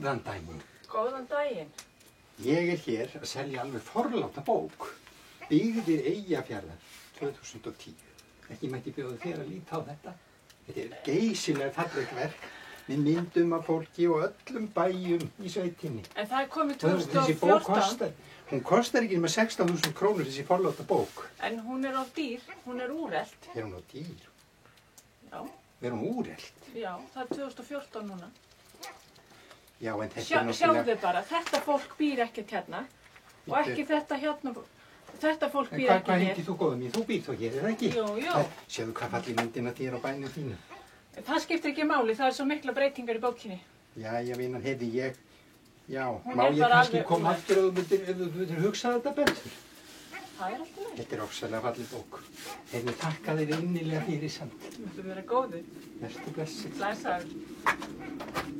Góðan daginn. Góðan daginn. Ég hér að selja alveg forláta bók. Byggðir Eyjafjarðar 2010. Ekki mætti bjóða þér að líta á þetta. Þetta er geysilega fallegt verk með myndum af fólki og öllum bæjum í sveitinni. En það er komið Þessi bók 2014. hún kostar ekki nema 16.000 krónur þessi forláta bók. En hún er of dýr, hún er úrelt. Er hún á dýr? Já, Er hún úrelt? já, það er 2014 núna. Já, en þetta er Sjáðu bara, þetta fólk býr ekkert hérna. Og ekki þetta hérna, þetta fólk býr ekki Hvað hér. heitir þú góða mín? Þú býr þó hér, er það ekki? Jú, jú. Sjáðu hvað falli myndina þér á bænum þínu. Það skiptir ekki máli, það er svo mikla breytingar í bókinni. Jæja, vinan, heyrði ég. Já, Hún má er ég bara kannski alveg koma úrelt. aftur ef þú myndir hugsa þetta betur? Það er alltaf leið. Þetta er ofsalega fallið bók. Heyrðu, takka þér innilega fyrir samt. Þú myndir vera góður. Vertu blessið. Blessaður.